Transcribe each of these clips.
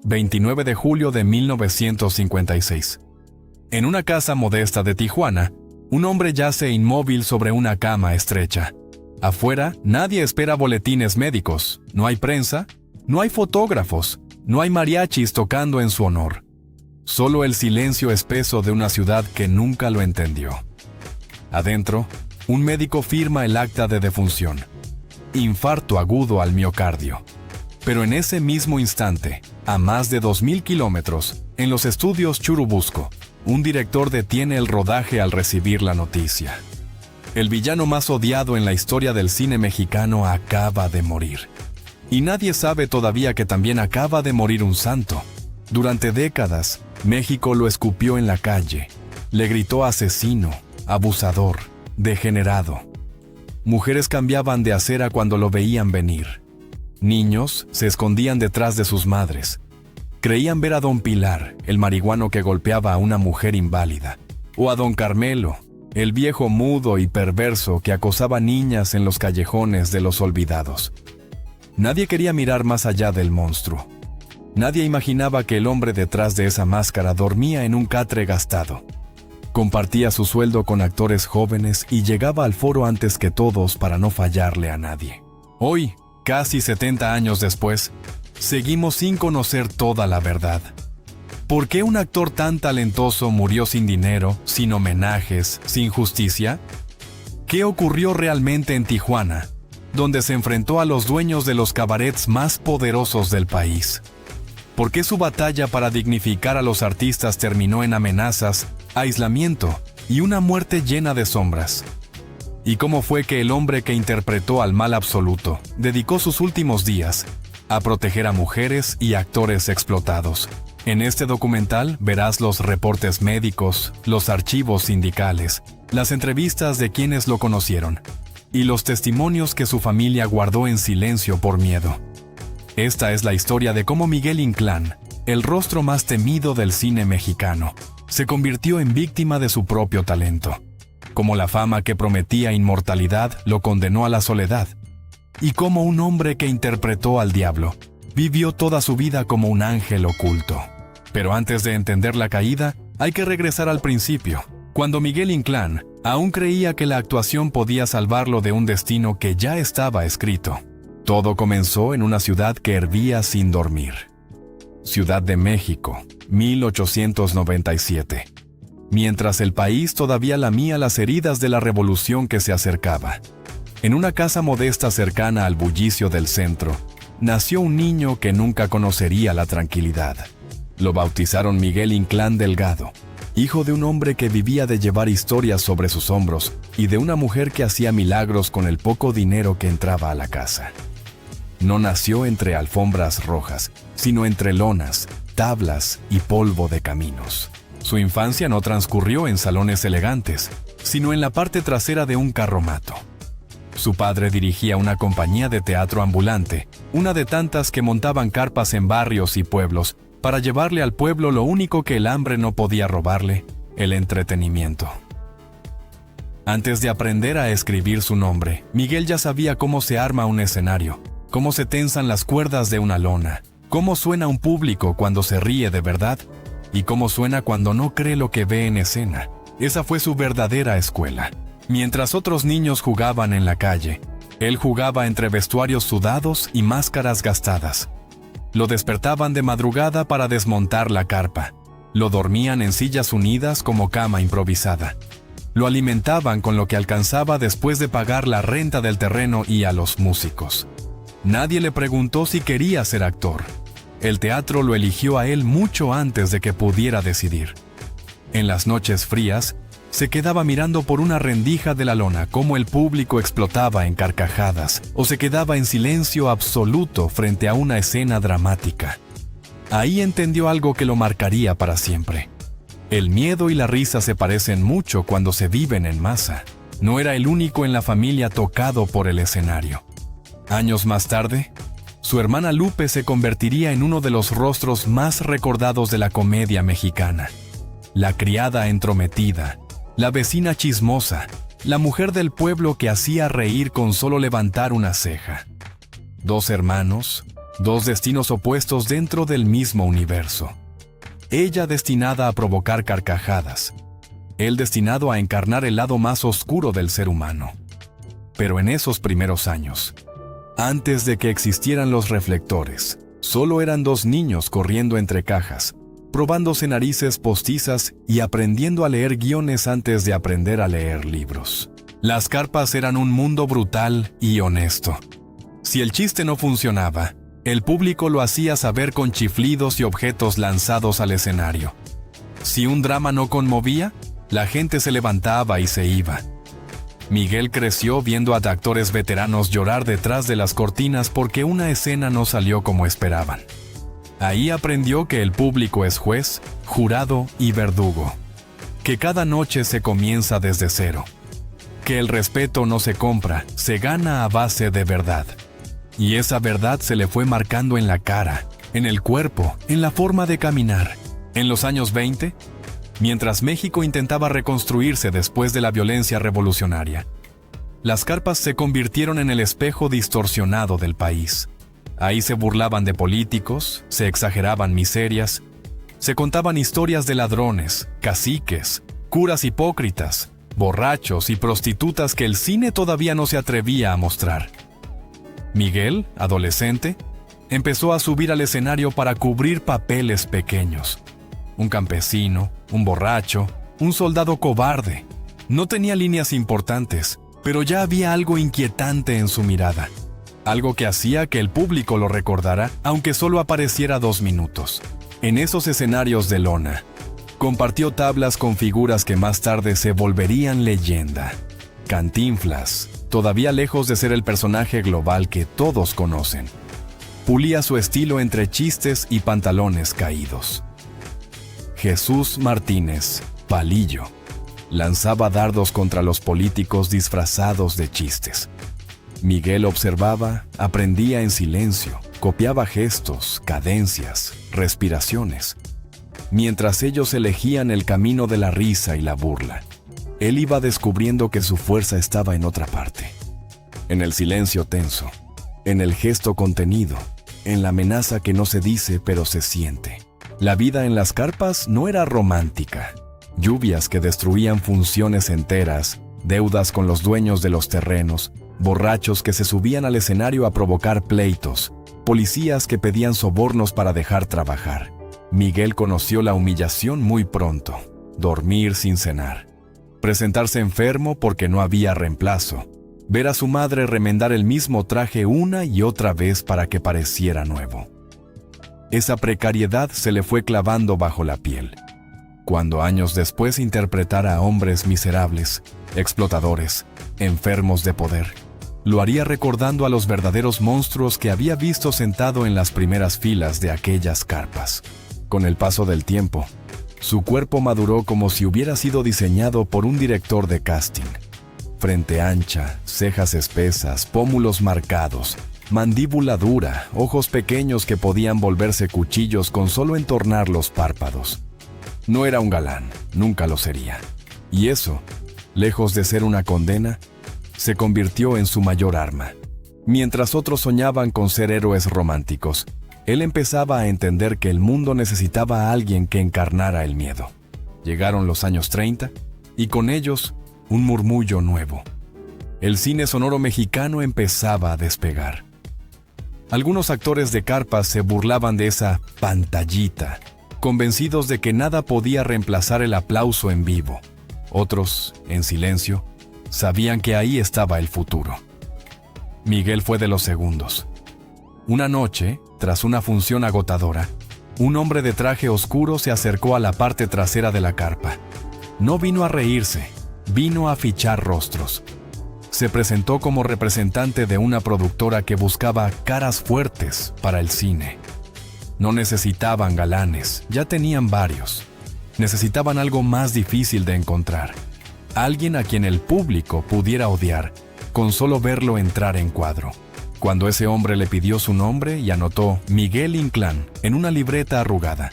29 de julio de 1956. En una casa modesta de Tijuana, un hombre yace inmóvil sobre una cama estrecha. Afuera, nadie espera boletines médicos, no hay prensa, no hay fotógrafos, no hay mariachis tocando en su honor. Solo el silencio espeso de una ciudad que nunca lo entendió. Adentro, un médico firma el acta de defunción. Infarto agudo al miocardio. Pero en ese mismo instante, a más de 2.000 kilómetros, en los estudios Churubusco, un director detiene el rodaje al recibir la noticia. El villano más odiado en la historia del cine mexicano acaba de morir. Y nadie sabe todavía que también acaba de morir un santo. Durante décadas, México lo escupió en la calle. Le gritó asesino, abusador, degenerado. Mujeres cambiaban de acera cuando lo veían venir. Niños se escondían detrás de sus madres. Creían ver a don Pilar, el marihuano que golpeaba a una mujer inválida. O a don Carmelo, el viejo mudo y perverso que acosaba niñas en los callejones de los olvidados. Nadie quería mirar más allá del monstruo. Nadie imaginaba que el hombre detrás de esa máscara dormía en un catre gastado. Compartía su sueldo con actores jóvenes y llegaba al foro antes que todos para no fallarle a nadie. Hoy, casi 70 años después, seguimos sin conocer toda la verdad. ¿Por qué un actor tan talentoso murió sin dinero, sin homenajes, sin justicia? ¿Qué ocurrió realmente en Tijuana, donde se enfrentó a los dueños de los cabarets más poderosos del país? ¿Por qué su batalla para dignificar a los artistas terminó en amenazas, aislamiento y una muerte llena de sombras? ¿Y cómo fue que el hombre que interpretó al mal absoluto dedicó sus últimos días a proteger a mujeres y actores explotados? En este documental verás los reportes médicos, los archivos sindicales, las entrevistas de quienes lo conocieron y los testimonios que su familia guardó en silencio por miedo. Esta es la historia de cómo Miguel Inclán, el rostro más temido del cine mexicano, se convirtió en víctima de su propio talento. Cómo la fama que prometía inmortalidad lo condenó a la soledad. Y cómo un hombre que interpretó al diablo vivió toda su vida como un ángel oculto. Pero antes de entender la caída, hay que regresar al principio, cuando Miguel Inclán aún creía que la actuación podía salvarlo de un destino que ya estaba escrito. Todo comenzó en una ciudad que hervía sin dormir. Ciudad de México, 1897. Mientras el país todavía lamía las heridas de la revolución que se acercaba. En una casa modesta cercana al bullicio del centro, nació un niño que nunca conocería la tranquilidad. Lo bautizaron Miguel Inclán Delgado, hijo de un hombre que vivía de llevar historias sobre sus hombros y de una mujer que hacía milagros con el poco dinero que entraba a la casa. No nació entre alfombras rojas, sino entre lonas, tablas y polvo de caminos. Su infancia no transcurrió en salones elegantes, sino en la parte trasera de un carromato. Su padre dirigía una compañía de teatro ambulante, una de tantas que montaban carpas en barrios y pueblos, para llevarle al pueblo lo único que el hambre no podía robarle, el entretenimiento. Antes de aprender a escribir su nombre, Miguel ya sabía cómo se arma un escenario, cómo se tensan las cuerdas de una lona, cómo suena un público cuando se ríe de verdad y cómo suena cuando no cree lo que ve en escena. Esa fue su verdadera escuela. Mientras otros niños jugaban en la calle, él jugaba entre vestuarios sudados y máscaras gastadas. Lo despertaban de madrugada para desmontar la carpa. Lo dormían en sillas unidas como cama improvisada. Lo alimentaban con lo que alcanzaba después de pagar la renta del terreno y a los músicos. Nadie le preguntó si quería ser actor. El teatro lo eligió a él mucho antes de que pudiera decidir. En las noches frías, se quedaba mirando por una rendija de la lona cómo el público explotaba en carcajadas o se quedaba en silencio absoluto frente a una escena dramática. Ahí entendió algo que lo marcaría para siempre. El miedo y la risa se parecen mucho cuando se viven en masa. No era el único en la familia tocado por el escenario. Años más tarde, su hermana Lupe se convertiría en uno de los rostros más recordados de la comedia mexicana. La criada entrometida, la vecina chismosa, la mujer del pueblo que hacía reír con solo levantar una ceja. Dos hermanos, dos destinos opuestos dentro del mismo universo. Ella destinada a provocar carcajadas, él destinado a encarnar el lado más oscuro del ser humano. Pero en esos primeros años, antes de que existieran los reflectores, solo eran dos niños corriendo entre cajas, probándose narices postizas y aprendiendo a leer guiones antes de aprender a leer libros. Las carpas eran un mundo brutal y honesto. Si el chiste no funcionaba, el público lo hacía saber con chiflidos y objetos lanzados al escenario. Si un drama no conmovía, la gente se levantaba y se iba. Miguel creció viendo a actores veteranos llorar detrás de las cortinas porque una escena no salió como esperaban. Ahí aprendió que el público es juez, jurado y verdugo, que cada noche se comienza desde cero, que el respeto no se compra, se gana a base de verdad. Y esa verdad se le fue marcando en la cara, en el cuerpo, en la forma de caminar. En los años 20, mientras México intentaba reconstruirse después de la violencia revolucionaria, las carpas se convirtieron en el espejo distorsionado del país. Ahí se burlaban de políticos, se exageraban miserias, se contaban historias de ladrones, caciques, curas hipócritas, borrachos y prostitutas que el cine todavía no se atrevía a mostrar. Miguel, adolescente, empezó a subir al escenario para cubrir papeles pequeños. Un campesino, un borracho, un soldado cobarde. No tenía líneas importantes, pero ya había algo inquietante en su mirada. Algo que hacía que el público lo recordara, aunque solo apareciera 2 minutos. En esos escenarios de lona, compartió tablas con figuras que más tarde se volverían leyenda. Cantinflas, todavía lejos de ser el personaje global que todos conocen, pulía su estilo entre chistes y pantalones caídos. Jesús Martínez, Palillo, lanzaba dardos contra los políticos disfrazados de chistes. Miguel observaba, aprendía en silencio, copiaba gestos, cadencias, respiraciones. Mientras ellos elegían el camino de la risa y la burla, él iba descubriendo que su fuerza estaba en otra parte. En el silencio tenso, en el gesto contenido, en la amenaza que no se dice pero se siente. La vida en las carpas no era romántica. Lluvias que destruían funciones enteras, deudas con los dueños de los terrenos, borrachos que se subían al escenario a provocar pleitos, policías que pedían sobornos para dejar trabajar. Miguel conoció la humillación muy pronto, dormir sin cenar, presentarse enfermo porque no había reemplazo, ver a su madre remendar el mismo traje una y otra vez para que pareciera nuevo. Esa precariedad se le fue clavando bajo la piel. Cuando años después interpretara a hombres miserables, explotadores, enfermos de poder, lo haría recordando a los verdaderos monstruos que había visto sentado en las primeras filas de aquellas carpas. Con el paso del tiempo, su cuerpo maduró como si hubiera sido diseñado por un director de casting. Frente ancha, cejas espesas, pómulos marcados, mandíbula dura, ojos pequeños que podían volverse cuchillos con solo entornar los párpados. No era un galán, nunca lo sería. Y eso, lejos de ser una condena, se convirtió en su mayor arma. Mientras otros soñaban con ser héroes románticos, él empezaba a entender que el mundo necesitaba a alguien que encarnara el miedo. Llegaron los años 30 y con ellos un murmullo nuevo. El cine sonoro mexicano empezaba a despegar. Algunos actores de carpas se burlaban de esa pantallita, convencidos de que nada podía reemplazar el aplauso en vivo. Otros, en silencio, sabían que ahí estaba el futuro. Miguel fue de los segundos. Una noche, tras una función agotadora, un hombre de traje oscuro se acercó a la parte trasera de la carpa. No vino a reírse, vino a fichar rostros. Se presentó como representante de una productora que buscaba caras fuertes para el cine. No necesitaban galanes, ya tenían varios. Necesitaban algo más difícil de encontrar. Alguien a quien el público pudiera odiar con solo verlo entrar en cuadro. Cuando ese hombre le pidió su nombre y anotó Miguel Inclán en una libreta arrugada,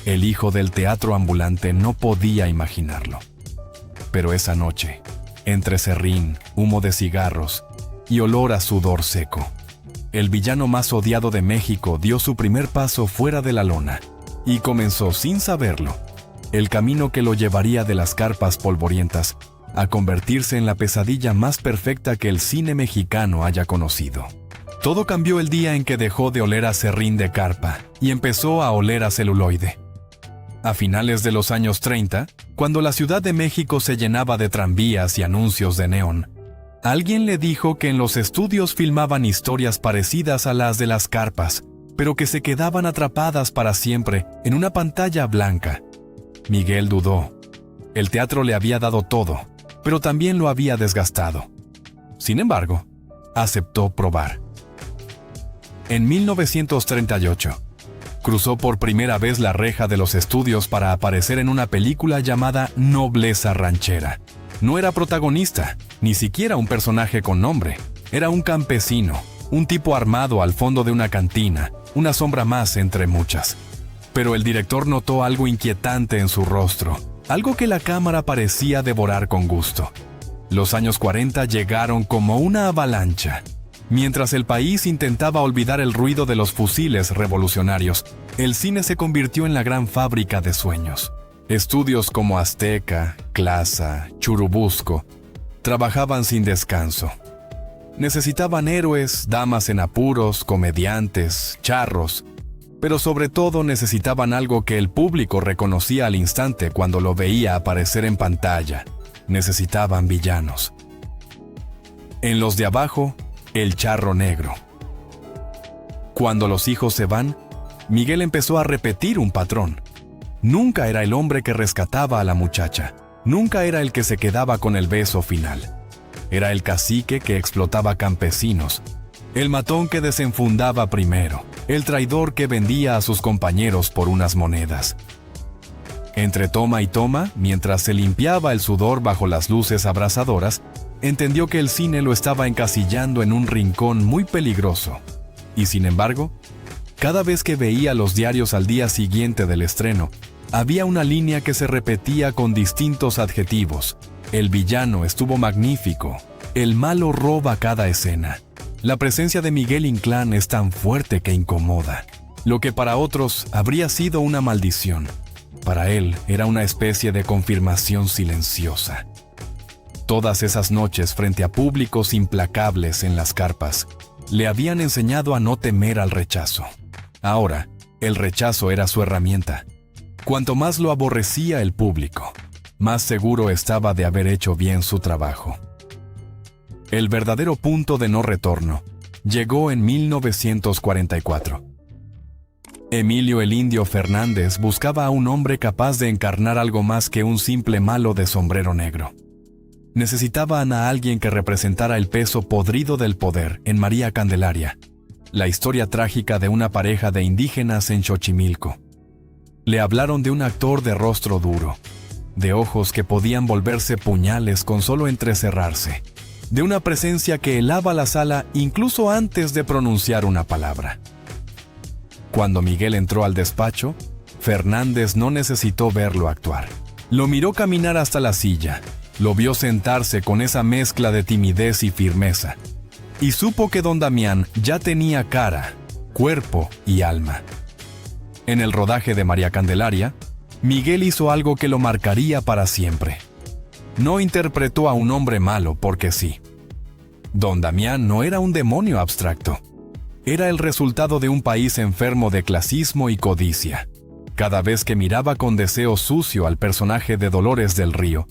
el hijo del teatro ambulante no podía imaginarlo. Pero esa noche, entre serrín, humo de cigarros y olor a sudor seco, el villano más odiado de México dio su primer paso fuera de la lona y comenzó, sin saberlo, el camino que lo llevaría de las carpas polvorientas a convertirse en la pesadilla más perfecta que el cine mexicano haya conocido. Todo cambió el día en que dejó de oler a serrín de carpa y empezó a oler a celuloide. A finales de los años 30, cuando la Ciudad de México se llenaba de tranvías y anuncios de neón, alguien le dijo que en los estudios filmaban historias parecidas a las de las carpas, pero que se quedaban atrapadas para siempre en una pantalla blanca. Miguel dudó. El teatro le había dado todo, pero también lo había desgastado. Sin embargo, aceptó probar. En 1938, cruzó por primera vez la reja de los estudios para aparecer en una película llamada Nobleza Ranchera. No era protagonista, ni siquiera un personaje con nombre. Era un campesino, un tipo armado al fondo de una cantina, una sombra más entre muchas. Pero el director notó algo inquietante en su rostro, algo que la cámara parecía devorar con gusto. Los años 40 llegaron como una avalancha. Mientras el país intentaba olvidar el ruido de los fusiles revolucionarios, el cine se convirtió en la gran fábrica de sueños. Estudios como Azteca, Clasa, Churubusco trabajaban sin descanso. Necesitaban héroes, damas en apuros, comediantes, charros, pero sobre todo necesitaban algo que el público reconocía al instante cuando lo veía aparecer en pantalla. Necesitaban villanos. En los de abajo, el charro negro. Cuando los hijos se van, Miguel empezó a repetir un patrón. Nunca era el hombre que rescataba a la muchacha. Nunca era el que se quedaba con el beso final. Era el cacique que explotaba campesinos, el matón que desenfundaba primero, el traidor que vendía a sus compañeros por unas monedas. Entre toma y toma, mientras se limpiaba el sudor bajo las luces abrasadoras, entendió que el cine lo estaba encasillando en un rincón muy peligroso. Y sin embargo, cada vez que veía los diarios al día siguiente del estreno, había una línea que se repetía con distintos adjetivos. El villano estuvo magnífico. El malo roba cada escena. La presencia de Miguel Inclán es tan fuerte que incomoda. Lo que para otros habría sido una maldición, para él era una especie de confirmación silenciosa. Todas esas noches frente a públicos implacables en las carpas, le habían enseñado a no temer al rechazo. Ahora, el rechazo era su herramienta. Cuanto más lo aborrecía el público, más seguro estaba de haber hecho bien su trabajo. El verdadero punto de no retorno llegó en 1944. Emilio el Indio Fernández buscaba a un hombre capaz de encarnar algo más que un simple malo de sombrero negro. Necesitaban a alguien que representara el peso podrido del poder en María Candelaria, la historia trágica de una pareja de indígenas en Xochimilco. Le hablaron de un actor de rostro duro, de ojos que podían volverse puñales con solo entrecerrarse, de una presencia que helaba la sala incluso antes de pronunciar una palabra. Cuando Miguel entró al despacho, Fernández no necesitó verlo actuar. Lo miró caminar hasta la silla, lo vio sentarse con esa mezcla de timidez y firmeza, y supo que don Damián ya tenía cara, cuerpo y alma. En el rodaje de María Candelaria, Miguel hizo algo que lo marcaría para siempre. No interpretó a un hombre malo porque sí. Don Damián no era un demonio abstracto. Era el resultado de un país enfermo de clasismo y codicia. Cada vez que miraba con deseo sucio al personaje de Dolores del Río,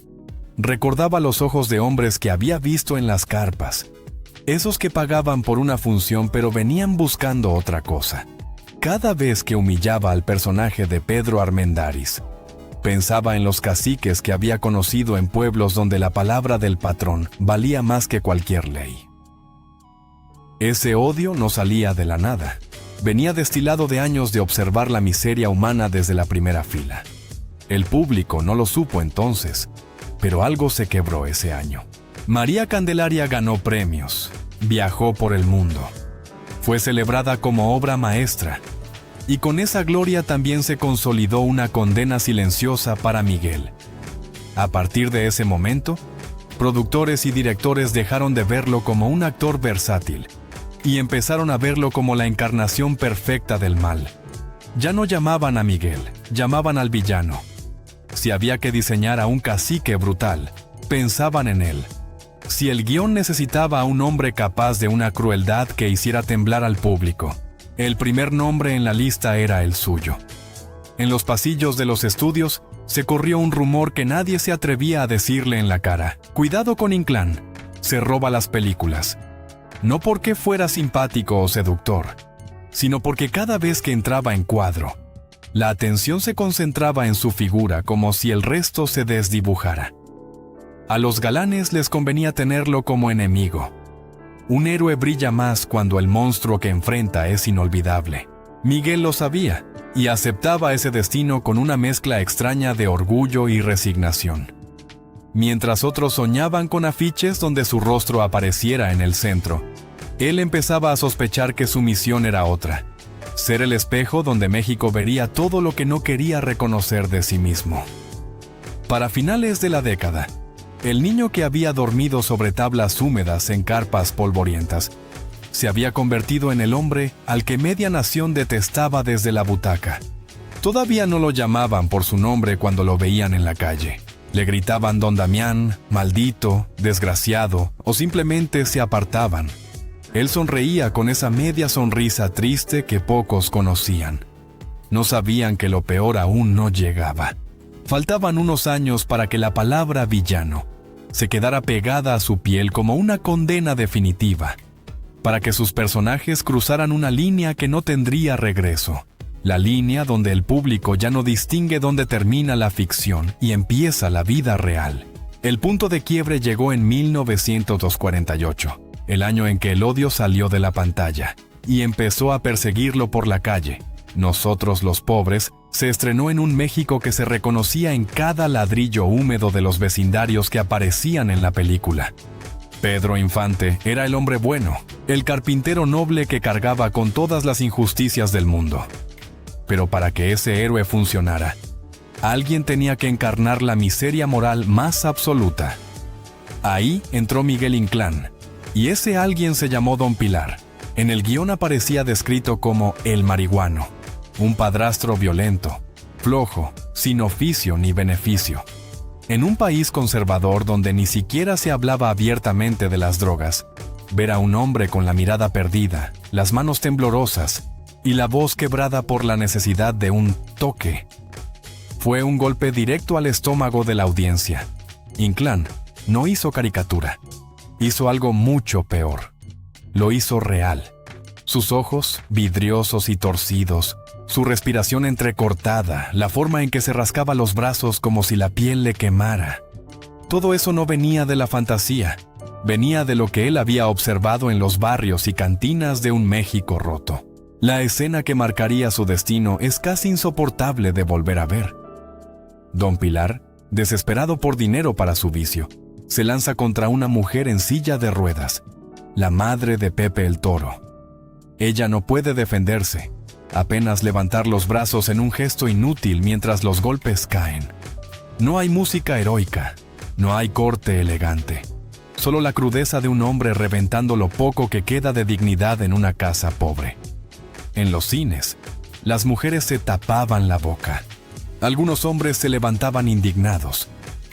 recordaba los ojos de hombres que había visto en las carpas, esos que pagaban por una función pero venían buscando otra cosa. Cada vez que humillaba al personaje de Pedro Armendáriz, pensaba en los caciques que había conocido en pueblos donde la palabra del patrón valía más que cualquier ley. Ese odio no salía de la nada. Venía destilado de años de observar la miseria humana desde la primera fila. El público no lo supo entonces, pero algo se quebró ese año. María Candelaria ganó premios, viajó por el mundo. Fue celebrada como obra maestra, y con esa gloria también se consolidó una condena silenciosa para Miguel. A partir de ese momento, productores y directores dejaron de verlo como un actor versátil y empezaron a verlo como la encarnación perfecta del mal. Ya no llamaban a Miguel, llamaban al villano. Si había que diseñar a un cacique brutal, pensaban en él. Si el guión necesitaba a un hombre capaz de una crueldad que hiciera temblar al público, el primer nombre en la lista era el suyo. En los pasillos de los estudios se corrió un rumor que nadie se atrevía a decirle en la cara: «Cuidado con Inclán, se roba las películas». No porque fuera simpático o seductor, sino porque cada vez que entraba en cuadro, la atención se concentraba en su figura como si el resto se desdibujara. A los galanes les convenía tenerlo como enemigo. Un héroe brilla más cuando el monstruo que enfrenta es inolvidable. Miguel lo sabía y aceptaba ese destino con una mezcla extraña de orgullo y resignación. Mientras otros soñaban con afiches donde su rostro apareciera en el centro, él empezaba a sospechar que su misión era otra: ser el espejo donde México vería todo lo que no quería reconocer de sí mismo. Para finales de la década, el niño que había dormido sobre tablas húmedas en carpas polvorientas se había convertido en el hombre al que media nación detestaba desde la butaca. Todavía no lo llamaban por su nombre cuando lo veían en la calle. Le gritaban Don Damián, maldito, desgraciado, o simplemente se apartaban. Él sonreía con esa media sonrisa triste que pocos conocían. No sabían que lo peor aún no llegaba. Faltaban unos años para que la palabra villano se quedara pegada a su piel como una condena definitiva, para que sus personajes cruzaran una línea que no tendría regreso. La línea donde el público ya no distingue dónde termina la ficción y empieza la vida real. El punto de quiebre llegó en 1948, el año en que el odio salió de la pantalla y empezó a perseguirlo por la calle. Nosotros los pobres se estrenó en un México que se reconocía en cada ladrillo húmedo de los vecindarios que aparecían en la película. Pedro Infante era el hombre bueno, el carpintero noble que cargaba con todas las injusticias del mundo. Pero para que ese héroe funcionara, alguien tenía que encarnar la miseria moral más absoluta. Ahí entró Miguel Inclán, y ese alguien se llamó Don Pilar. En el guión aparecía descrito como el marihuano, un padrastro violento, flojo, sin oficio ni beneficio. En un país conservador donde ni siquiera se hablaba abiertamente de las drogas, ver a un hombre con la mirada perdida, las manos temblorosas y la voz quebrada por la necesidad de un toque, fue un golpe directo al estómago de la audiencia. Inclán no hizo caricatura, hizo algo mucho peor. Lo hizo real. Sus ojos, vidriosos y torcidos, su respiración entrecortada, la forma en que se rascaba los brazos como si la piel le quemara. Todo eso no venía de la fantasía, venía de lo que él había observado en los barrios y cantinas de un México roto. La escena que marcaría su destino es casi insoportable de volver a ver. Don Pilar, desesperado por dinero para su vicio, se lanza contra una mujer en silla de ruedas, la madre de Pepe el Toro. Ella no puede defenderse, apenas levantar los brazos en un gesto inútil mientras los golpes caen. No hay música heroica, no hay corte elegante, solo la crudeza de un hombre reventando lo poco que queda de dignidad en una casa pobre. En los cines, las mujeres se tapaban la boca. Algunos hombres se levantaban indignados.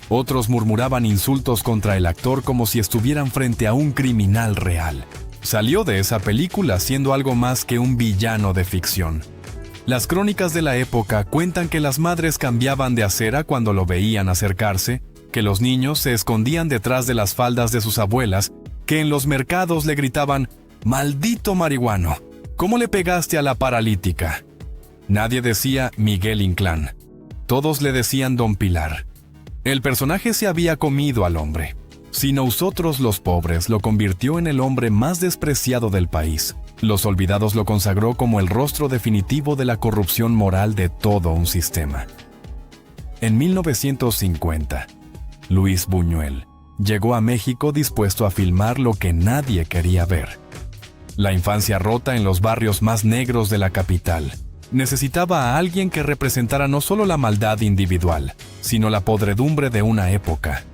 Otros murmuraban insultos contra el actor como si estuvieran frente a un criminal real. Salió de esa película siendo algo más que un villano de ficción. Las crónicas de la época cuentan que las madres cambiaban de acera cuando lo veían acercarse, que los niños se escondían detrás de las faldas de sus abuelas, que en los mercados le gritaban «¡Maldito marihuano! ¿Cómo le pegaste a la paralítica?». Nadie decía Miguel Inclán. Todos le decían Don Pilar. El personaje se había comido al hombre. Si nosotros los pobres lo convirtió en el hombre más despreciado del país, Los Olvidados lo consagró como el rostro definitivo de la corrupción moral de todo un sistema. En 1950, Luis Buñuel llegó a México dispuesto a filmar lo que nadie quería ver. La infancia rota en los barrios más negros de la capital necesitaba a alguien que representara no solo la maldad individual, sino la podredumbre de una época.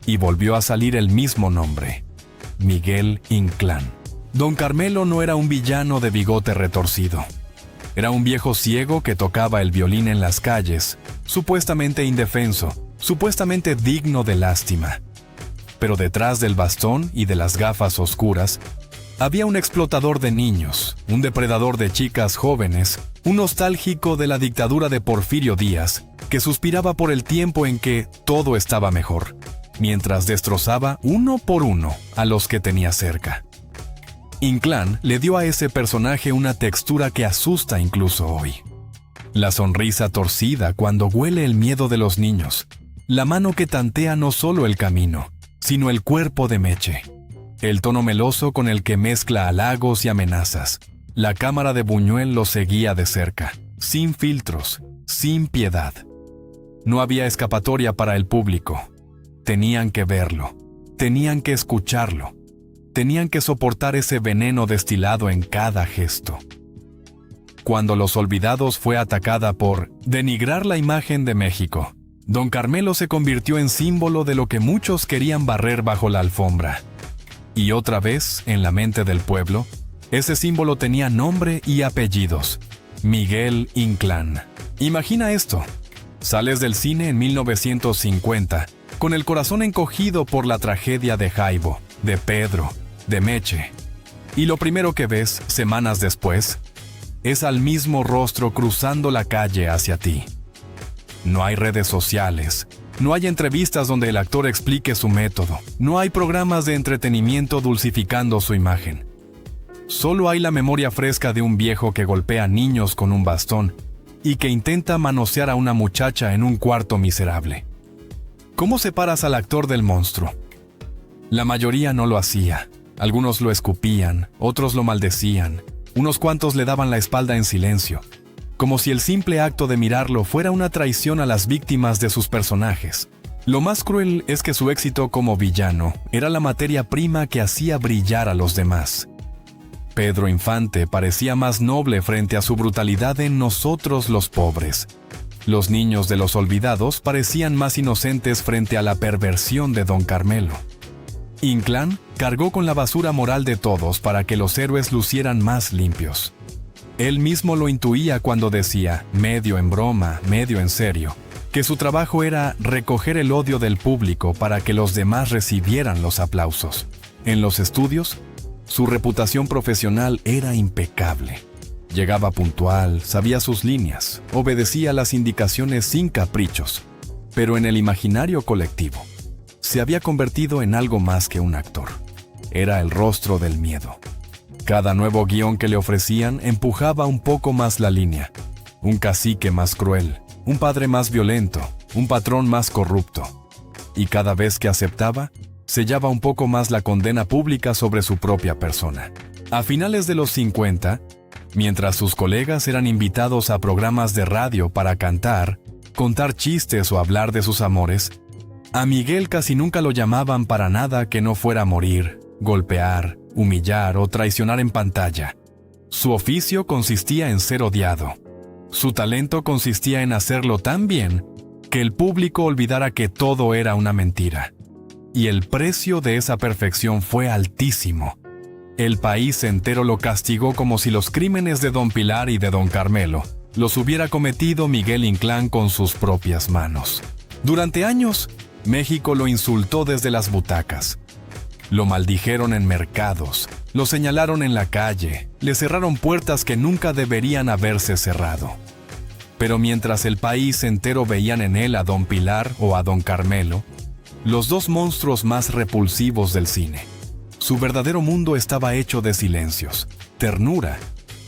Y volvió a salir el mismo nombre, Miguel Inclán. Don Carmelo no era un villano de bigote retorcido. Era un viejo ciego que tocaba el violín en las calles, supuestamente indefenso, supuestamente digno de lástima. Pero detrás del bastón y de las gafas oscuras, había un explotador de niños, un depredador de chicas jóvenes, un nostálgico de la dictadura de Porfirio Díaz, que suspiraba por el tiempo en que todo estaba mejor, mientras destrozaba uno por uno a los que tenía cerca. Inclán le dio a ese personaje una textura que asusta incluso hoy. La sonrisa torcida cuando huele el miedo de los niños, la mano que tantea no solo el camino, sino el cuerpo de Meche, el tono meloso con el que mezcla halagos y amenazas. La cámara de Buñuel lo seguía de cerca, sin filtros, sin piedad. No había escapatoria para el público. Tenían que verlo, tenían que escucharlo, tenían que soportar ese veneno destilado en cada gesto. Cuando Los Olvidados fue atacada por denigrar la imagen de México, Don Carmelo se convirtió en símbolo de lo que muchos querían barrer bajo la alfombra. Y otra vez, en la mente del pueblo, ese símbolo tenía nombre y apellidos: Miguel Inclán. Imagina esto: sales del cine en 1950, con el corazón encogido por la tragedia de Jaibo, de Pedro, de Meche. Y lo primero que ves, semanas después, es al mismo rostro cruzando la calle hacia ti. No hay redes sociales, no hay entrevistas donde el actor explique su método, no hay programas de entretenimiento dulcificando su imagen. Solo hay la memoria fresca de un viejo que golpea niños con un bastón y que intenta manosear a una muchacha en un cuarto miserable. ¿Cómo separas al actor del monstruo? La mayoría no lo hacía. Algunos lo escupían, otros lo maldecían, unos cuantos le daban la espalda en silencio, como si el simple acto de mirarlo fuera una traición a las víctimas de sus personajes. Lo más cruel es que su éxito como villano era la materia prima que hacía brillar a los demás. Pedro Infante parecía más noble frente a su brutalidad en Nosotros los Pobres. Los niños de Los Olvidados parecían más inocentes frente a la perversión de Don Carmelo. Inclán cargó con la basura moral de todos para que los héroes lucieran más limpios. Él mismo lo intuía cuando decía, medio en broma, medio en serio, que su trabajo era recoger el odio del público para que los demás recibieran los aplausos. En los estudios, su reputación profesional era impecable. Llegaba puntual, sabía sus líneas, obedecía las indicaciones sin caprichos, pero en el imaginario colectivo, se había convertido en algo más que un actor. Era el rostro del miedo. Cada nuevo guión que le ofrecían empujaba un poco más la línea. Un cacique más cruel, un padre más violento, un patrón más corrupto. Y cada vez que aceptaba, sellaba un poco más la condena pública sobre su propia persona. A finales de los 50, mientras sus colegas eran invitados a programas de radio para cantar, contar chistes o hablar de sus amores, a Miguel casi nunca lo llamaban para nada que no fuera morir, golpear, humillar o traicionar en pantalla. Su oficio consistía en ser odiado. Su talento consistía en hacerlo tan bien que el público olvidara que todo era una mentira. Y el precio de esa perfección fue altísimo. El país entero lo castigó como si los crímenes de Don Pilar y de Don Carmelo los hubiera cometido Miguel Inclán con sus propias manos. Durante años, México lo insultó desde las butacas. Lo maldijeron en mercados, lo señalaron en la calle, le cerraron puertas que nunca deberían haberse cerrado. Pero mientras el país entero veían en él a Don Pilar o a Don Carmelo, los dos monstruos más repulsivos del cine, su verdadero mundo estaba hecho de silencios, ternura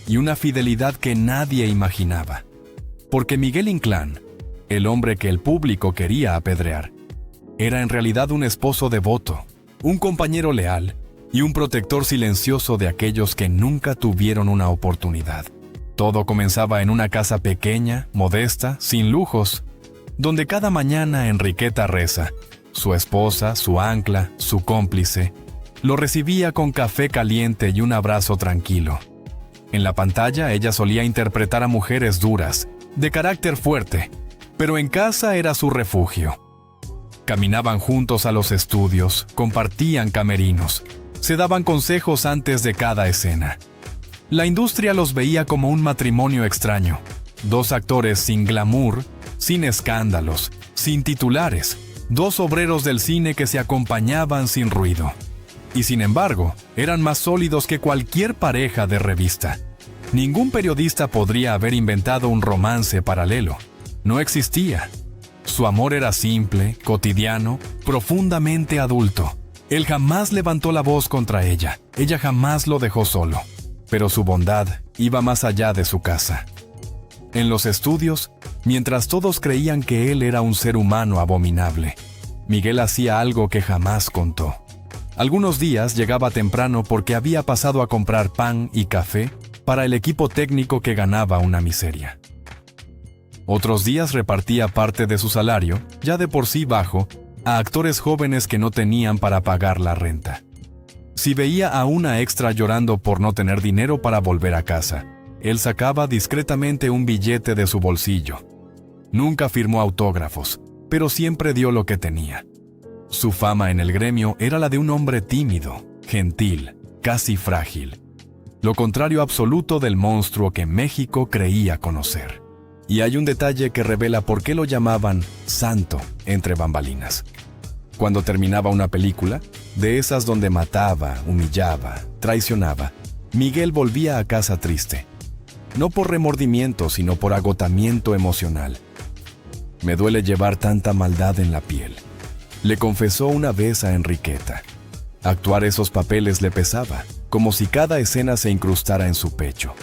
y una fidelidad que nadie imaginaba. Porque Miguel Inclán, el hombre que el público quería apedrear, era en realidad un esposo devoto, un compañero leal y un protector silencioso de aquellos que nunca tuvieron una oportunidad. Todo comenzaba en una casa pequeña, modesta, sin lujos, donde cada mañana Enriqueta Reza, su esposa, su ancla, su cómplice, lo recibía con café caliente y un abrazo tranquilo. En la pantalla ella solía interpretar a mujeres duras, de carácter fuerte, pero en casa era su refugio. Caminaban juntos a los estudios, compartían camerinos, Se daban consejos antes de cada escena. La industria los veía como un matrimonio extraño. Dos actores sin glamour, sin escándalos, sin titulares. Dos obreros del cine que se acompañaban sin ruido. Y sin embargo, eran más sólidos que cualquier pareja de revista. Ningún periodista podría haber inventado un romance paralelo. No existía. Su amor era simple, cotidiano, profundamente adulto. Él jamás levantó la voz contra ella. Ella jamás lo dejó solo. Pero su bondad iba más allá de su casa. En los estudios, mientras todos creían que él era un ser humano abominable, Miguel hacía algo que jamás contó. Algunos días llegaba temprano porque había pasado a comprar pan y café para el equipo técnico que ganaba una miseria. Otros días repartía parte de su salario, ya de por sí bajo, a actores jóvenes que no tenían para pagar la renta. Si veía a una extra llorando por no tener dinero para volver a casa, él sacaba discretamente un billete de su bolsillo. Nunca firmó autógrafos, pero siempre dio lo que tenía. Su fama en el gremio era la de un hombre tímido, gentil, casi frágil. Lo contrario absoluto del monstruo que México creía conocer. Y hay un detalle que revela por qué lo llamaban santo entre bambalinas. Cuando terminaba una película, de esas donde mataba, humillaba, traicionaba, Miguel volvía a casa triste. No por remordimiento, sino por agotamiento emocional. Me duele llevar tanta maldad en la piel, le confesó una vez a Enriqueta. Actuar esos papeles le pesaba, como si cada escena se incrustara en su pecho.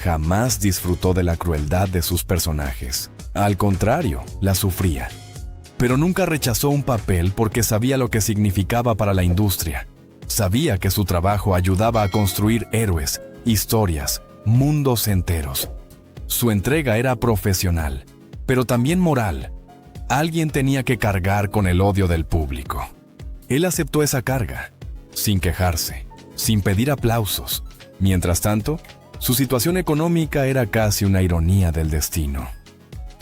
Jamás disfrutó de la crueldad de sus personajes. Al contrario, la sufría. Pero nunca rechazó un papel porque sabía lo que significaba para la industria. Sabía que su trabajo ayudaba a construir héroes, historias, mundos enteros. Su entrega era profesional, pero también moral. Alguien tenía que cargar con el odio del público. Él aceptó esa carga, sin quejarse, sin pedir aplausos. Mientras tanto, su situación económica era casi una ironía del destino.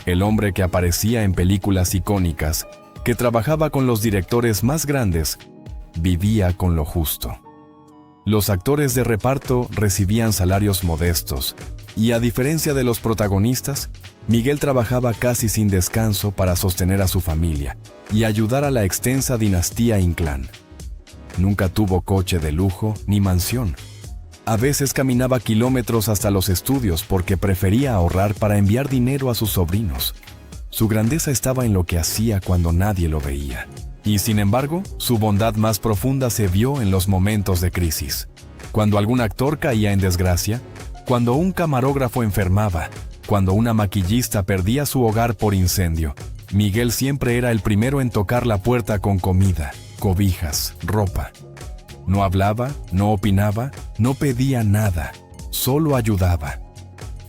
El hombre que aparecía en películas icónicas, que trabajaba con los directores más grandes, vivía con lo justo. Los actores de reparto recibían salarios modestos, y a diferencia de los protagonistas, Miguel trabajaba casi sin descanso para sostener a su familia y ayudar a la extensa dinastía Inclán. Nunca tuvo coche de lujo ni mansión. A veces caminaba kilómetros hasta los estudios porque prefería ahorrar para enviar dinero a sus sobrinos. Su grandeza estaba en lo que hacía cuando nadie lo veía. Y sin embargo, su bondad más profunda se vio en los momentos de crisis. Cuando algún actor caía en desgracia, cuando un camarógrafo enfermaba, cuando una maquillista perdía su hogar por incendio, Miguel siempre era el primero en tocar la puerta con comida, cobijas, ropa. No hablaba, no opinaba, no pedía nada, solo ayudaba.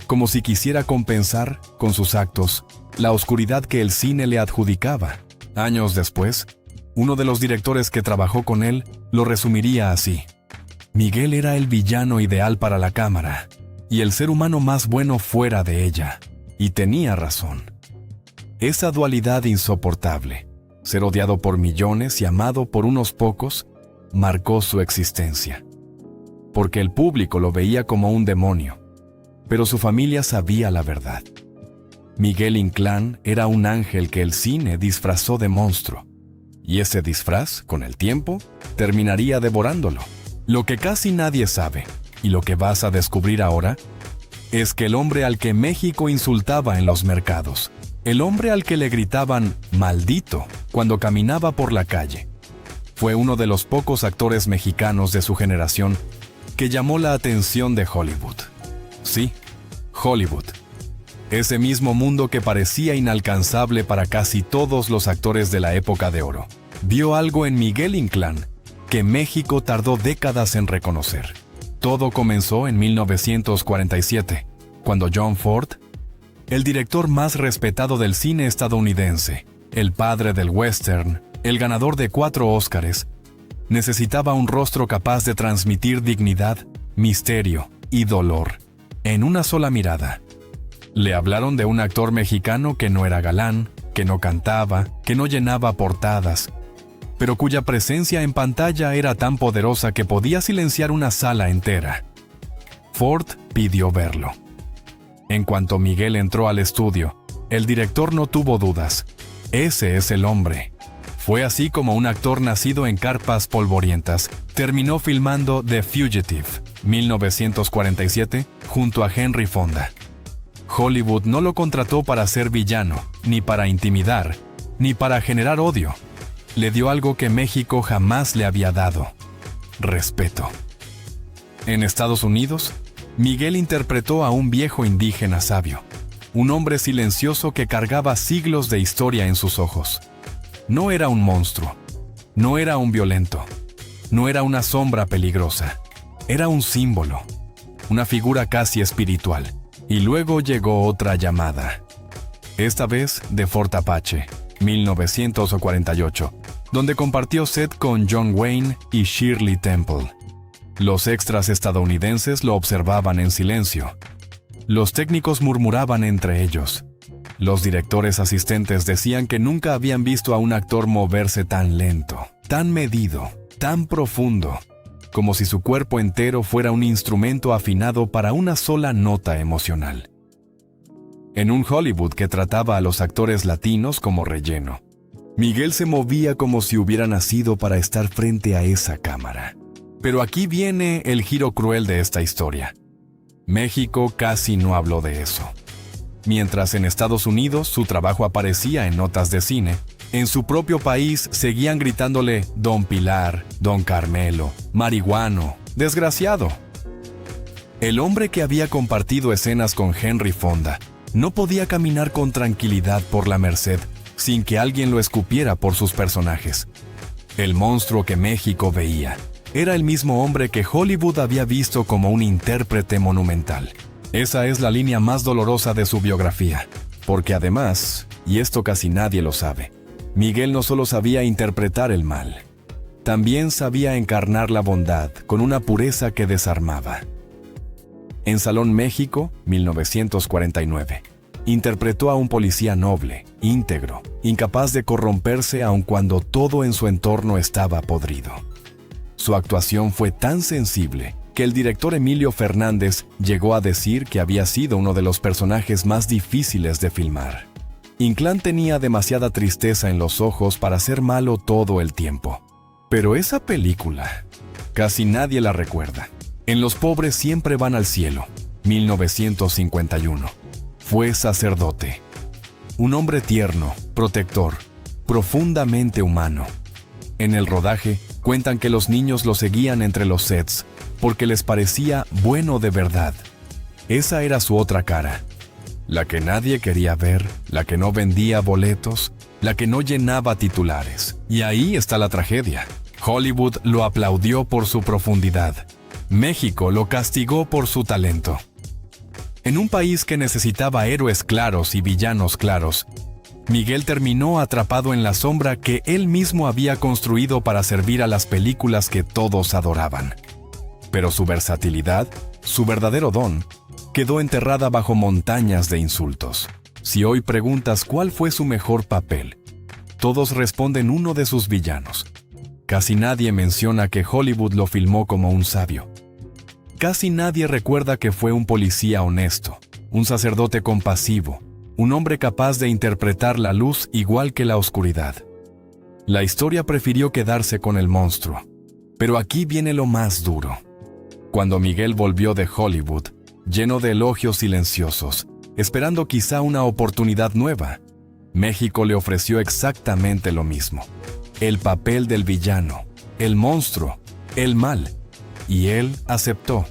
Como si quisiera compensar, con sus actos, la oscuridad que el cine le adjudicaba. Años después, uno de los directores que trabajó con él lo resumiría así: Miguel era el villano ideal para la cámara y el ser humano más bueno fuera de ella. Y tenía razón. Esa dualidad insoportable, ser odiado por millones y amado por unos pocos, marcó su existencia. Porque el público lo veía como un demonio, pero su familia sabía la verdad. Miguel Inclán era un ángel que el cine disfrazó de monstruo, y ese disfraz, con el tiempo, terminaría devorándolo. Lo que casi nadie sabe, y lo que vas a descubrir ahora, es que el hombre al que México insultaba en los mercados, el hombre al que le gritaban «maldito» cuando caminaba por la calle, fue uno de los pocos actores mexicanos de su generación que llamó la atención de Hollywood. Sí, Hollywood. Ese mismo mundo que parecía inalcanzable para casi todos los actores de la época de oro, vio algo en Miguel Inclán que México tardó décadas en reconocer. Todo comenzó en 1947, cuando John Ford, el director más respetado del cine estadounidense, el padre del western, el ganador de 4 Óscares, necesitaba un rostro capaz de transmitir dignidad, misterio y dolor en una sola mirada. Le hablaron de un actor mexicano que no era galán, que no cantaba, que no llenaba portadas, pero cuya presencia en pantalla era tan poderosa que podía silenciar una sala entera. Ford pidió verlo. En cuanto Miguel entró al estudio, el director no tuvo dudas. Ese es el hombre. Fue así como un actor nacido en carpas polvorientas terminó filmando The Fugitive, 1947, junto a Henry Fonda. Hollywood no lo contrató para ser villano, ni para intimidar, ni para generar odio. Le dio algo que México jamás le había dado: respeto. En Estados Unidos, Miguel interpretó a un viejo indígena sabio, un hombre silencioso que cargaba siglos de historia en sus ojos. No era un monstruo, no era un violento, no era una sombra peligrosa, era un símbolo, una figura casi espiritual. Y luego llegó otra llamada, esta vez de Fort Apache, 1948, donde compartió set con John Wayne y Shirley Temple. Los extras estadounidenses lo observaban en silencio. Los técnicos murmuraban entre ellos. Los directores asistentes decían que nunca habían visto a un actor moverse tan lento, tan medido, tan profundo, como si su cuerpo entero fuera un instrumento afinado para una sola nota emocional. En un Hollywood que trataba a los actores latinos como relleno, Miguel se movía como si hubiera nacido para estar frente a esa cámara. Pero aquí viene el giro cruel de esta historia. México casi no habló de eso. Mientras en Estados Unidos su trabajo aparecía en notas de cine, en su propio país seguían gritándole Don Pilar, Don Carmelo, marihuano, desgraciado. El hombre que había compartido escenas con Henry Fonda no podía caminar con tranquilidad por la Merced sin que alguien lo escupiera por sus personajes. El monstruo que México veía era el mismo hombre que Hollywood había visto como un intérprete monumental. Esa es la línea más dolorosa de su biografía, porque además, y esto casi nadie lo sabe, Miguel no solo sabía interpretar el mal, también sabía encarnar la bondad con una pureza que desarmaba. En Salón México, 1949, interpretó a un policía noble, íntegro, incapaz de corromperse aun cuando todo en su entorno estaba podrido. Su actuación fue tan sensible que el director Emilio Fernández llegó a decir que había sido uno de los personajes más difíciles de filmar. Inclán tenía demasiada tristeza en los ojos para ser malo todo el tiempo. Pero esa película, casi nadie la recuerda. En Los pobres siempre van al cielo, 1951. Fue sacerdote. Un hombre tierno, protector, profundamente humano. En el rodaje, cuentan que los niños lo seguían entre los sets porque les parecía bueno de verdad. Esa era su otra cara. La que nadie quería ver, la que no vendía boletos, la que no llenaba titulares. Y ahí está la tragedia. Hollywood lo aplaudió por su profundidad. México lo castigó por su talento. En un país que necesitaba héroes claros y villanos claros, Miguel terminó atrapado en la sombra que él mismo había construido para servir a las películas que todos adoraban. Pero su versatilidad, su verdadero don, quedó enterrada bajo montañas de insultos. Si hoy preguntas cuál fue su mejor papel, todos responden uno de sus villanos. Casi nadie menciona que Hollywood lo filmó como un sabio. Casi nadie recuerda que fue un policía honesto, un sacerdote compasivo, un hombre capaz de interpretar la luz igual que la oscuridad. La historia prefirió quedarse con el monstruo. Pero aquí viene lo más duro. Cuando Miguel volvió de Hollywood, lleno de elogios silenciosos, esperando quizá una oportunidad nueva, México le ofreció exactamente lo mismo. El papel del villano, el monstruo, el mal. Y él aceptó,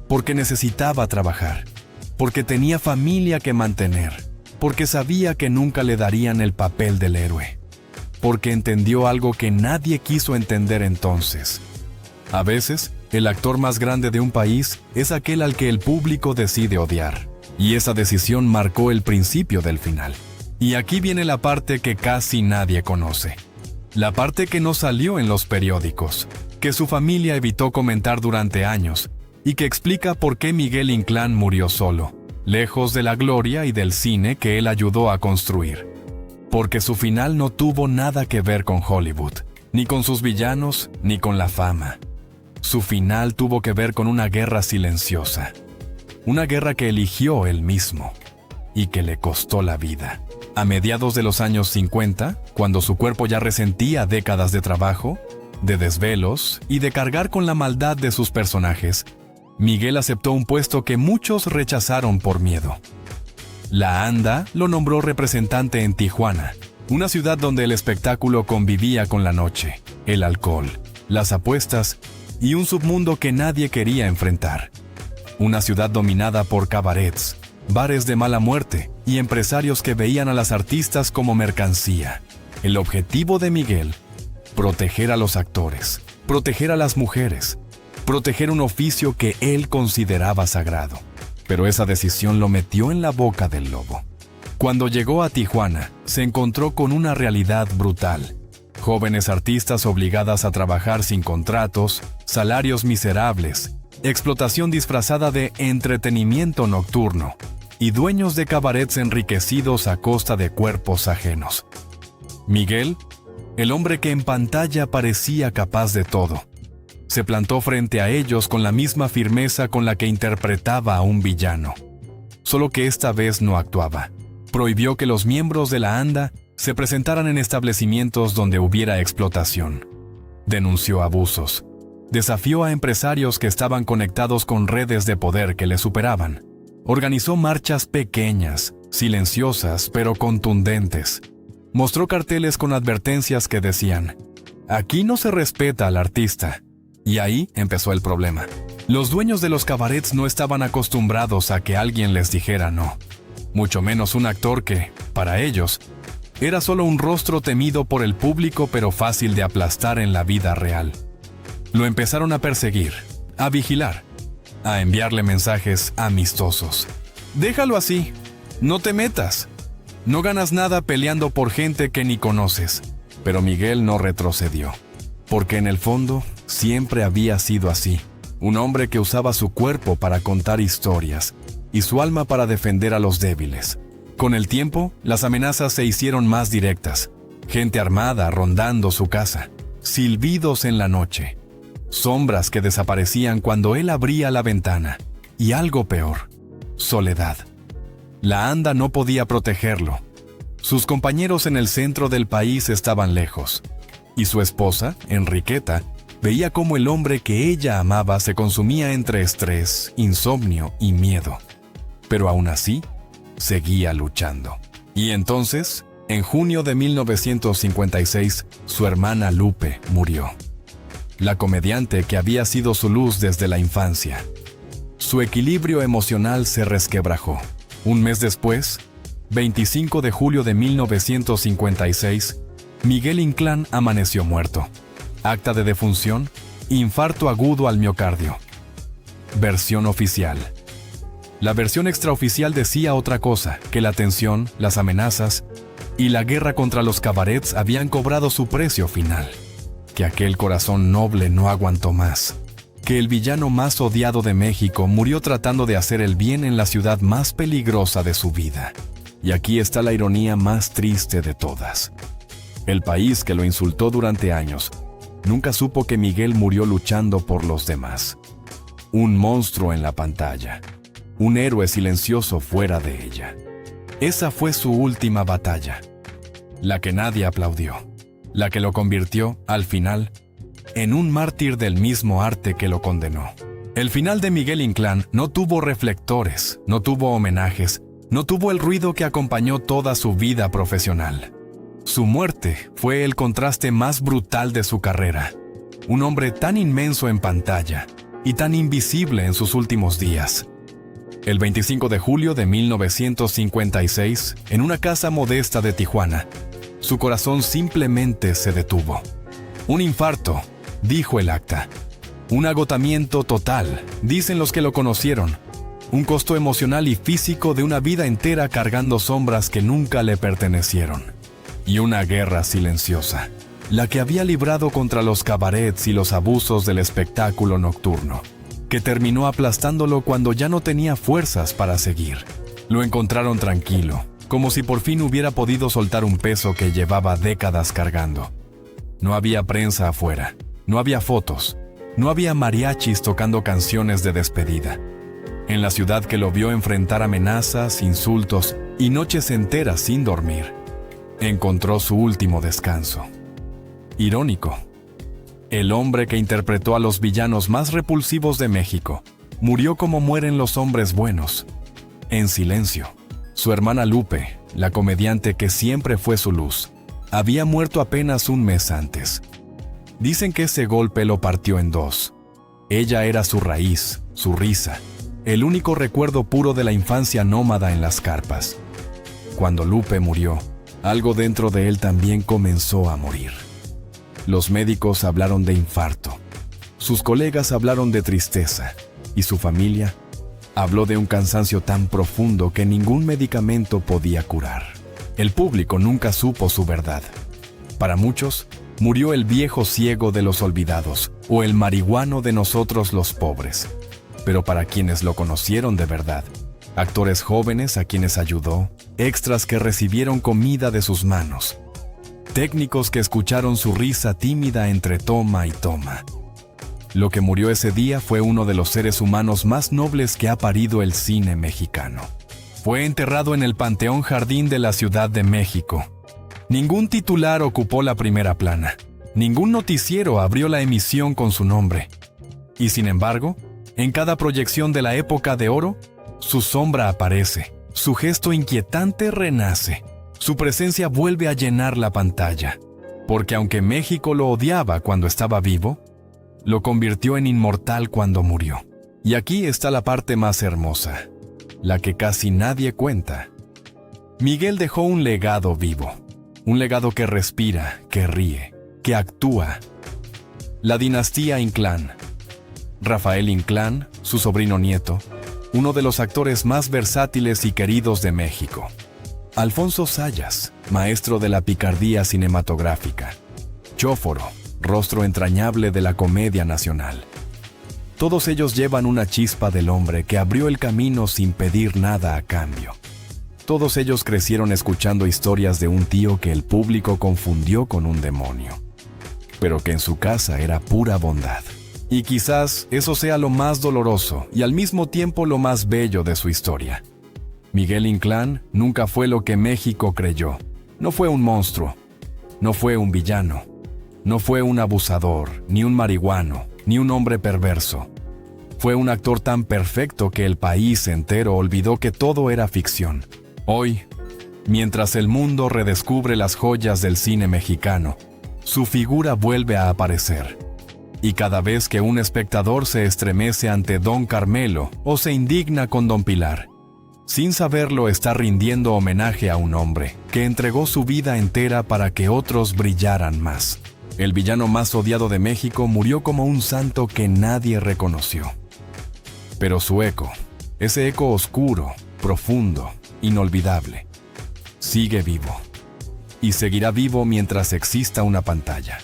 porque necesitaba trabajar, porque tenía familia que mantener, porque sabía que nunca le darían el papel del héroe, porque entendió algo que nadie quiso entender entonces. A veces, el actor más grande de un país es aquel al que el público decide odiar, y esa decisión marcó el principio del final. Y aquí viene la parte que casi nadie conoce. La parte que no salió en los periódicos, que su familia evitó comentar durante años, y que explica por qué Miguel Inclán murió solo, lejos de la gloria y del cine que él ayudó a construir. Porque su final no tuvo nada que ver con Hollywood. ni con sus villanos, ni con la fama. Su final tuvo que ver con una guerra silenciosa. Una guerra que eligió él mismo y que le costó la vida. A mediados de los años 50, cuando su cuerpo ya resentía décadas de trabajo, de desvelos y de cargar con la maldad de sus personajes, Miguel aceptó un puesto que muchos rechazaron por miedo. La ANDA lo nombró representante en Tijuana, una ciudad donde el espectáculo convivía con la noche, el alcohol, las apuestas y un submundo que nadie quería enfrentar. Una ciudad dominada por cabarets, bares de mala muerte y empresarios que veían a las artistas como mercancía. El objetivo de Miguel: proteger a los actores, proteger a las mujeres, proteger un oficio que él consideraba sagrado. Pero esa decisión lo metió en la boca del lobo. Cuando llegó a Tijuana, se encontró con una realidad brutal. Jóvenes artistas obligadas a trabajar sin contratos, salarios miserables, explotación disfrazada de entretenimiento nocturno y dueños de cabarets enriquecidos a costa de cuerpos ajenos. Miguel, el hombre que en pantalla parecía capaz de todo, se plantó frente a ellos con la misma firmeza con la que interpretaba a un villano. Solo que esta vez no actuaba. Prohibió que los miembros de la ANDA se presentaran en establecimientos donde hubiera explotación. Denunció abusos. Desafió a empresarios que estaban conectados con redes de poder que le superaban. Organizó marchas pequeñas, silenciosas pero contundentes. Mostró carteles con advertencias que decían: "Aquí no se respeta al artista". Y ahí empezó el problema. Los dueños de los cabarets no estaban acostumbrados a que alguien les dijera no. Mucho menos un actor que, para ellos, era solo un rostro temido por el público pero fácil de aplastar en la vida real. Lo empezaron a perseguir, a vigilar, a enviarle mensajes amistosos. "Déjalo así, no te metas. No ganas nada peleando por gente que ni conoces". Pero Miguel no retrocedió, porque en el fondo siempre había sido así. Un hombre que usaba su cuerpo para contar historias y su alma para defender a los débiles. Con el tiempo, las amenazas se hicieron más directas. Gente armada rondando su casa, silbidos en la noche, sombras que desaparecían cuando él abría la ventana, y algo peor: soledad. La ANDA no podía protegerlo. Sus compañeros en el centro del país estaban lejos, y su esposa, Enriqueta, veía cómo el hombre que ella amaba se consumía entre estrés, insomnio y miedo. Pero aún así, seguía luchando. Y entonces, en junio de 1956, su hermana Lupe murió. La comediante que había sido su luz desde la infancia. Su equilibrio emocional se resquebrajó. Un mes después, 25 de julio de 1956, Miguel Inclán amaneció muerto. Acta de defunción: infarto agudo al miocardio. Versión oficial. La versión extraoficial decía otra cosa: que la tensión, las amenazas y la guerra contra los cabarets habían cobrado su precio final. Que aquel corazón noble no aguantó más. Que el villano más odiado de México murió tratando de hacer el bien en la ciudad más peligrosa de su vida. Y aquí está la ironía más triste de todas. El país que lo insultó durante años nunca supo que Miguel murió luchando por los demás. Un monstruo en la pantalla. Un héroe silencioso fuera de ella. Esa fue su última batalla. La que nadie aplaudió. La que lo convirtió, al final, en un mártir del mismo arte que lo condenó. El final de Miguel Inclán no tuvo reflectores, no tuvo homenajes, no tuvo el ruido que acompañó toda su vida profesional. Su muerte fue el contraste más brutal de su carrera. Un hombre tan inmenso en pantalla y tan invisible en sus últimos días. El 25 de julio de 1956, en una casa modesta de Tijuana, su corazón simplemente se detuvo. Un infarto, dijo el acta. Un agotamiento total, dicen los que lo conocieron. Un costo emocional y físico de una vida entera cargando sombras que nunca le pertenecieron. Y una guerra silenciosa, la que había librado contra los cabarets y los abusos del espectáculo nocturno, que terminó aplastándolo cuando ya no tenía fuerzas para seguir. Lo encontraron tranquilo, como si por fin hubiera podido soltar un peso que llevaba décadas cargando. No había prensa afuera, no había fotos, no había mariachis tocando canciones de despedida. En la ciudad que lo vio enfrentar amenazas, insultos y noches enteras sin dormir, encontró su último descanso. Irónico. El hombre que interpretó a los villanos más repulsivos de México murió como mueren los hombres buenos, en silencio. Su hermana Lupe, la comediante que siempre fue su luz, había muerto apenas un mes antes. Dicen que ese golpe lo partió en dos. Ella era su raíz, su risa, el único recuerdo puro de la infancia nómada en las carpas. Cuando Lupe murió, algo dentro de él también comenzó a morir. Los médicos hablaron de infarto, sus colegas hablaron de tristeza, y su familia habló de un cansancio tan profundo que ningún medicamento podía curar. El público nunca supo su verdad. Para muchos, murió el viejo ciego de los olvidados, o el marihuano de nosotros los pobres. Pero para quienes lo conocieron de verdad, actores jóvenes a quienes ayudó, extras que recibieron comida de sus manos, técnicos que escucharon su risa tímida entre toma y toma. Lo que murió ese día fue uno de los seres humanos más nobles que ha parido el cine mexicano. Fue enterrado en el Panteón Jardín de la Ciudad de México. Ningún titular ocupó la primera plana. Ningún noticiero abrió la emisión con su nombre. Y sin embargo, en cada proyección de la época de oro, su sombra aparece, su gesto inquietante renace, su presencia vuelve a llenar la pantalla. Porque aunque México lo odiaba cuando estaba vivo, lo convirtió en inmortal cuando murió. Y aquí está la parte más hermosa, la que casi nadie cuenta. Miguel dejó un legado vivo, un legado que respira, que ríe, que actúa. La dinastía Inclán. Rafael Inclán, su sobrino nieto, uno de los actores más versátiles y queridos de México. Alfonso Sayas, maestro de la picardía cinematográfica. Chóforo, rostro entrañable de la comedia nacional. Todos ellos llevan una chispa del hombre que abrió el camino sin pedir nada a cambio. Todos ellos crecieron escuchando historias de un tío que el público confundió con un demonio, pero que en su casa era pura bondad. Y quizás eso sea lo más doloroso y al mismo tiempo lo más bello de su historia. Miguel Inclán nunca fue lo que México creyó. No fue un monstruo, no fue un villano, no fue un abusador, ni un marihuano, ni un hombre perverso. Fue un actor tan perfecto que el país entero olvidó que todo era ficción. Hoy, mientras el mundo redescubre las joyas del cine mexicano, su figura vuelve a aparecer. Y cada vez que un espectador se estremece ante Don Carmelo o se indigna con Don Pilar, sin saberlo está rindiendo homenaje a un hombre que entregó su vida entera para que otros brillaran más. El villano más odiado de México murió como un santo que nadie reconoció. Pero su eco, ese eco oscuro, profundo, inolvidable, sigue vivo. Y seguirá vivo mientras exista una pantalla.